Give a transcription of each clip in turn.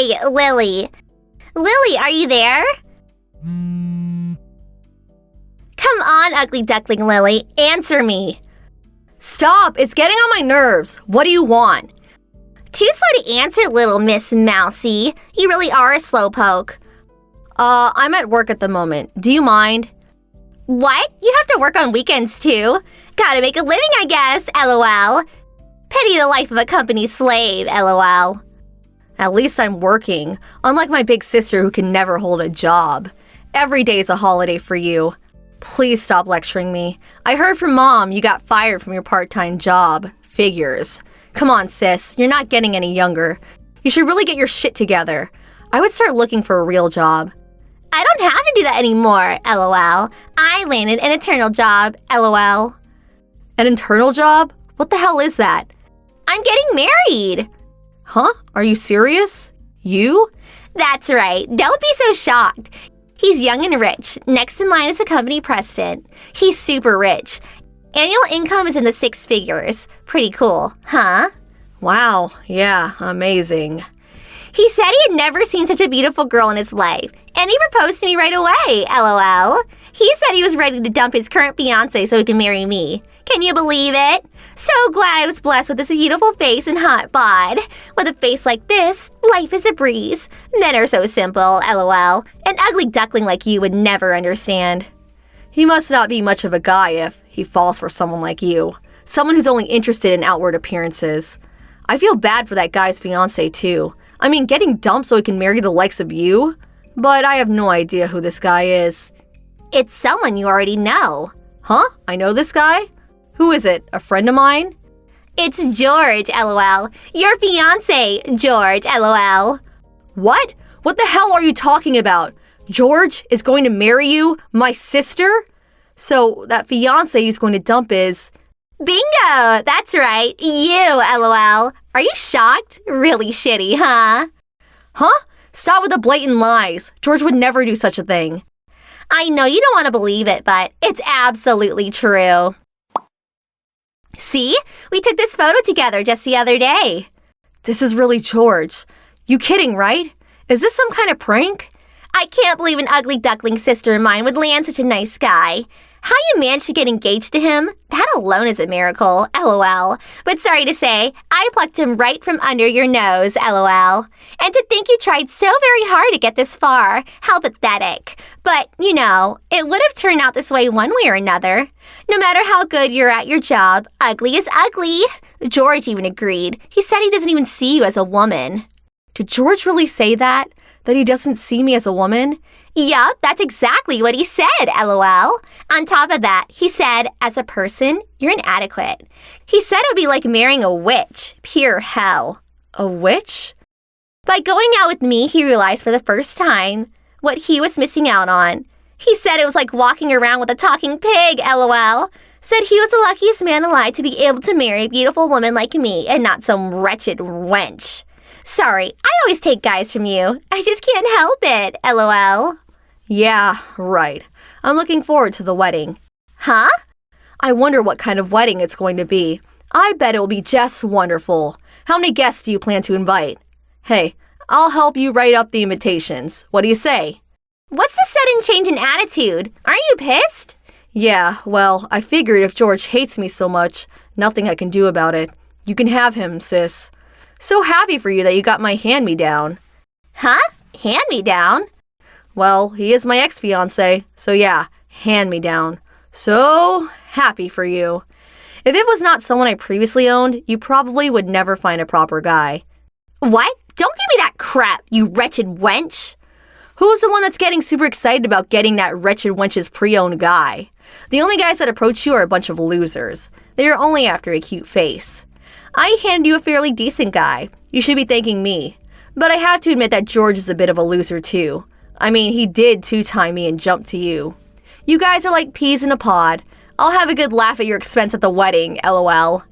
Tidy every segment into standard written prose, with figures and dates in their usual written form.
Hey, Lily. Lily, are you there? Come on, ugly duckling Lily. Answer me. Stop! It's getting on my nerves. What do you want? Too slow to answer, little Miss Mousy. You really are a slowpoke. I'm at work at the moment. Do you mind? What? You have to work on weekends too? Gotta make a living, I guess, LOL. Pity the life of a company slave, LOL. At least I'm working, unlike my big sister who can never hold a job. Every day's a holiday for you. Please stop lecturing me. I heard from Mom you got fired from your part-time job. Figures. Come on, sis. You're not getting any younger. You should really get your shit together. I would start looking for a real job. I don't have to do that anymore, LOL. I landed an eternal job, LOL. An internal job? What the hell is that? I'm getting married. Huh? Are you serious? You? That's right. Don't be so shocked. He's young and rich. Next in line is the company president. He's super rich. Annual income is in the 6 figures. Pretty cool, huh? Wow, yeah, amazing. He said he had never seen such a beautiful girl in his life, and he proposed to me right away, LOL. He said he was ready to dump his current fiancée so he can marry me. Can you believe it? So glad I was blessed with this beautiful face and hot bod. With a face like this, life is a breeze. Men are so simple, LOL. An ugly duckling like you would never understand. He must not be much of a guy if he falls for someone like you. Someone who's only interested in outward appearances. I feel bad for that guy's fiancée too. I mean, getting dumped so he can marry the likes of you? But I have no idea who this guy is. It's someone you already know. Huh? I know this guy? Who is it? A friend of mine? It's George, LOL. Your fiancé, George, LOL. What? What the hell are you talking about? George is going to marry you? My sister? So that fiancé he's going to dump is... Bingo! That's right. You, LOL. Are you shocked? Really shitty, huh? Huh? Stop with the blatant lies. George would never do such a thing. I know you don't want to believe it, but it's absolutely true. See? We took this photo together just the other day. This is really George. You kidding, right? Is this some kind of prank? I can't believe an ugly duckling sister of mine would land such a nice guy. How you managed to get engaged to him? That alone is a miracle, LOL. But sorry to say, I plucked him right from under your nose, LOL. And to think you tried so very hard to get this far, how pathetic. But, you know, it would have turned out this way one way or another. No matter how good you're at your job, ugly is ugly. George even agreed. He said he doesn't even see you as a woman. Did George really say that? That he doesn't see me as a woman? Yup, that's exactly what he said, LOL. On top of that, he said, as a person, you're inadequate. He said it would be like marrying a witch. Pure hell. A witch? By going out with me, he realized for the first time what he was missing out on. He said it was like walking around with a talking pig, LOL. Said he was the luckiest man alive to be able to marry a beautiful woman like me and not some wretched wench. Sorry, I always take guys from you. I just can't help it, LOL. Yeah, right. I'm looking forward to the wedding. Huh? I wonder what kind of wedding it's going to be. I bet it will be just wonderful. How many guests do you plan to invite? Hey, I'll help you write up the invitations. What do you say? What's the sudden change in attitude? Aren't you pissed? Yeah, well, I figured if George hates me so much, nothing I can do about it. You can have him, sis. So happy for you that you got my hand-me-down. Huh? Hand-me-down? Well, he is my ex-fiancé, so yeah, hand-me-down. So happy for you. If it was not someone I previously owned, you probably would never find a proper guy. What? Don't give me that crap, you wretched wench. Who's the one that's getting super excited about getting that wretched wench's pre-owned guy? The only guys that approach you are a bunch of losers. They are only after a cute face. I handed you a fairly decent guy. You should be thanking me. But I have to admit that George is a bit of a loser too. I mean, he did two-time me and jump to you. You guys are like peas in a pod. I'll have a good laugh at your expense at the wedding, LOL.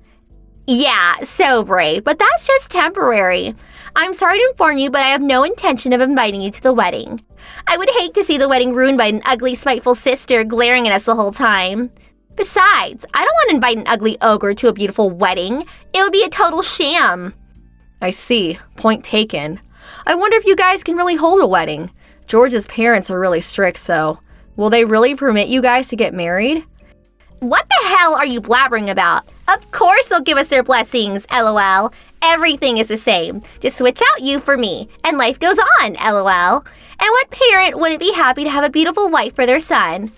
Yeah, so brave, but that's just temporary. I'm sorry to inform you, but I have no intention of inviting you to the wedding. I would hate to see the wedding ruined by an ugly, spiteful sister glaring at us the whole time. Besides, I don't want to invite an ugly ogre to a beautiful wedding. It would be a total sham. I see. Point taken. I wonder if you guys can really hold a wedding. George's parents are really strict, so will they really permit you guys to get married? What the hell are you blabbering about? Of course they'll give us their blessings, LOL. Everything is the same. Just switch out you for me, and life goes on, LOL. And what parent wouldn't be happy to have a beautiful wife for their son?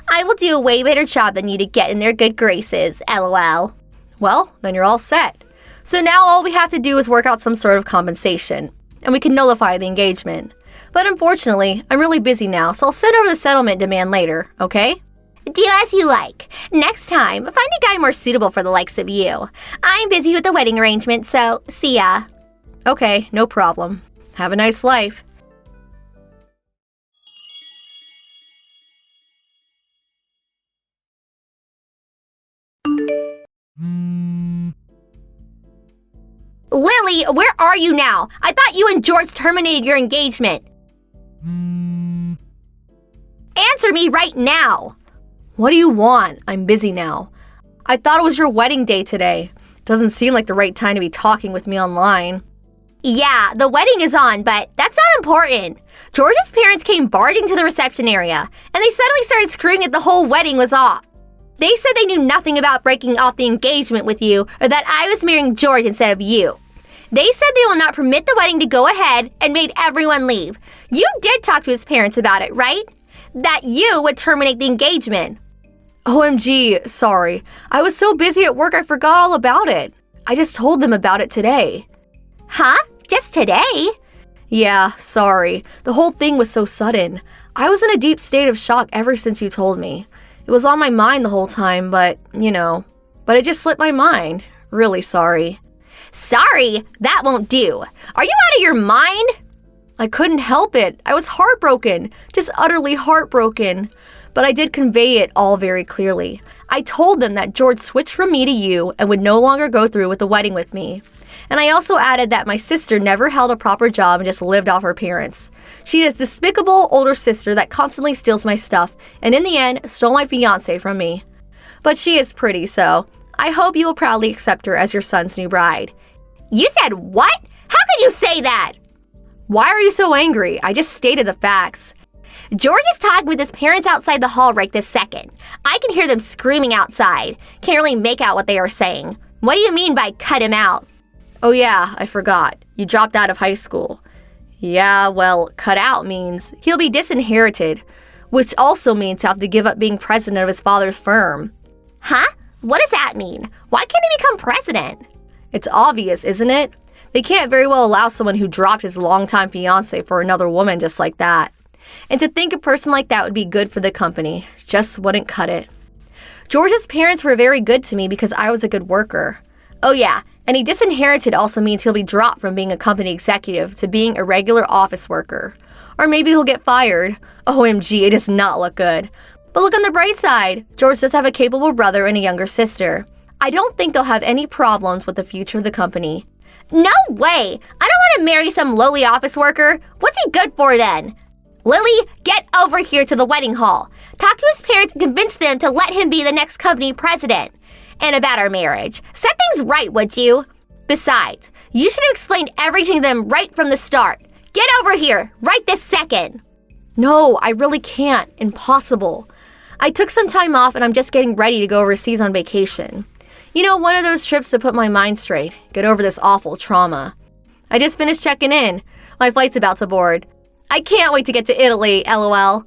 I will do a way better job than you to get in their good graces, LOL. Well, then you're all set. So now all we have to do is work out some sort of compensation, and we can nullify the engagement. But unfortunately, I'm really busy now, so I'll send over the settlement demand later, okay? Do as you like. Next time, find a guy more suitable for the likes of you. I'm busy with the wedding arrangement, so see ya. Okay, no problem. Have a nice life. Lily, where are you now? I thought you and George terminated your engagement. Answer me right now. What do you want? I'm busy now. I thought it was your wedding day today. Doesn't seem like the right time to be talking with me online. Yeah, the wedding is on, but that's not important. George's parents came barging to the reception area, and they suddenly started screaming that the whole wedding was off. They said they knew nothing about breaking off the engagement with you or that I was marrying George instead of you. They said they will not permit the wedding to go ahead and made everyone leave. You did talk to his parents about it, right? That you would terminate the engagement. OMG, sorry. I was so busy at work I forgot all about it. I just told them about it today. Huh? Just today? Yeah, sorry. The whole thing was so sudden. I was in a deep state of shock ever since you told me. It was on my mind the whole time, but it just slipped my mind. Really sorry. Sorry? That won't do. Are you out of your mind? I couldn't help it. I was heartbroken. Just utterly heartbroken. But I did convey it all very clearly. I told them that George switched from me to you and would no longer go through with the wedding with me. And I also added that my sister never held a proper job and just lived off her parents. She is a despicable older sister that constantly steals my stuff and in the end stole my fiancé from me. But she is pretty, so I hope you will proudly accept her as your son's new bride. You said what? How could you say that? Why are you so angry? I just stated the facts. George is talking with his parents outside the hall right this second. I can hear them screaming outside. Can't really make out what they are saying. What do you mean by cut him out? Oh yeah, I forgot. You dropped out of high school. Yeah, well, cut out means he'll be disinherited, which also means he'll have to give up being president of his father's firm. Huh? What does that mean? Why can't he become president? It's obvious, isn't it? They can't very well allow someone who dropped his longtime fiancé for another woman just like that. And to think a person like that would be good for the company just wouldn't cut it. George's parents were very good to me because I was a good worker. Oh yeah, and he disinherited also means he'll be dropped from being a company executive to being a regular office worker. Or maybe he'll get fired. OMG, it does not look good. But look on the bright side. George does have a capable brother and a younger sister. I don't think they'll have any problems with the future of the company. No way! I don't want to marry some lowly office worker. What's he good for then? Lily, get over here to the wedding hall. Talk to his parents and convince them to let him be the next company president. And about our marriage. Set things right, would you? Besides, you should have explained everything to them right from the start. Get over here, right this second. No, I really can't. Impossible. I took some time off and I'm just getting ready to go overseas on vacation. You know, one of those trips to put my mind straight, get over this awful trauma. I just finished checking in. My flight's about to board. I can't wait to get to Italy, LOL.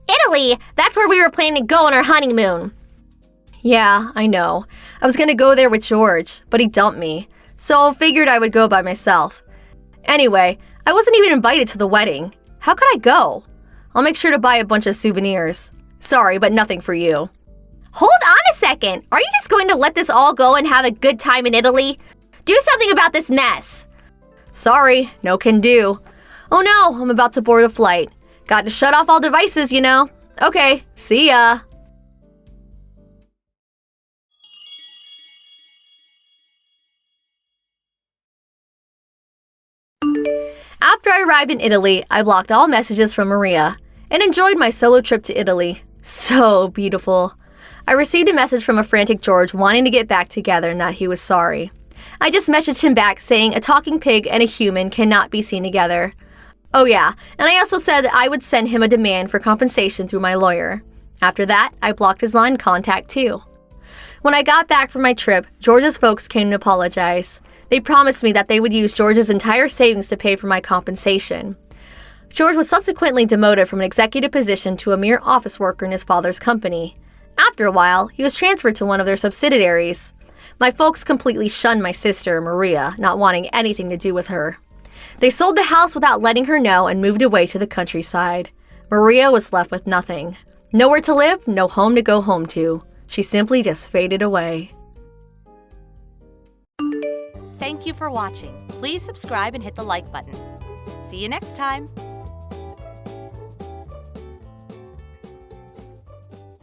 Italy? That's where we were planning to go on our honeymoon. Yeah, I know. I was gonna go there with George, but he dumped me. So I figured I would go by myself. Anyway, I wasn't even invited to the wedding. How could I go? I'll make sure to buy a bunch of souvenirs. Sorry, but nothing for you. Hold on a second. Are you just going to let this all go and have a good time in Italy? Do something about this mess. Sorry, no can do. Oh no, I'm about to board the flight. Got to shut off all devices, you know. Okay, see ya. After I arrived in Italy, I blocked all messages from Maria and enjoyed my solo trip to Italy. So beautiful. I received a message from a frantic George wanting to get back together and that he was sorry. I just messaged him back saying a talking pig and a human cannot be seen together. Oh yeah, and I also said that I would send him a demand for compensation through my lawyer. After that, I blocked his line contact too. When I got back from my trip, George's folks came to apologize. They promised me that they would use George's entire savings to pay for my compensation. George was subsequently demoted from an executive position to a mere office worker in his father's company. After a while, he was transferred to one of their subsidiaries. My folks completely shunned my sister, Maria, not wanting anything to do with her. They sold the house without letting her know and moved away to the countryside. Maria was left with nothing. Nowhere to live, no home to go home to. She simply just faded away. Thank you for watching. Please subscribe and hit the like button. See you next time.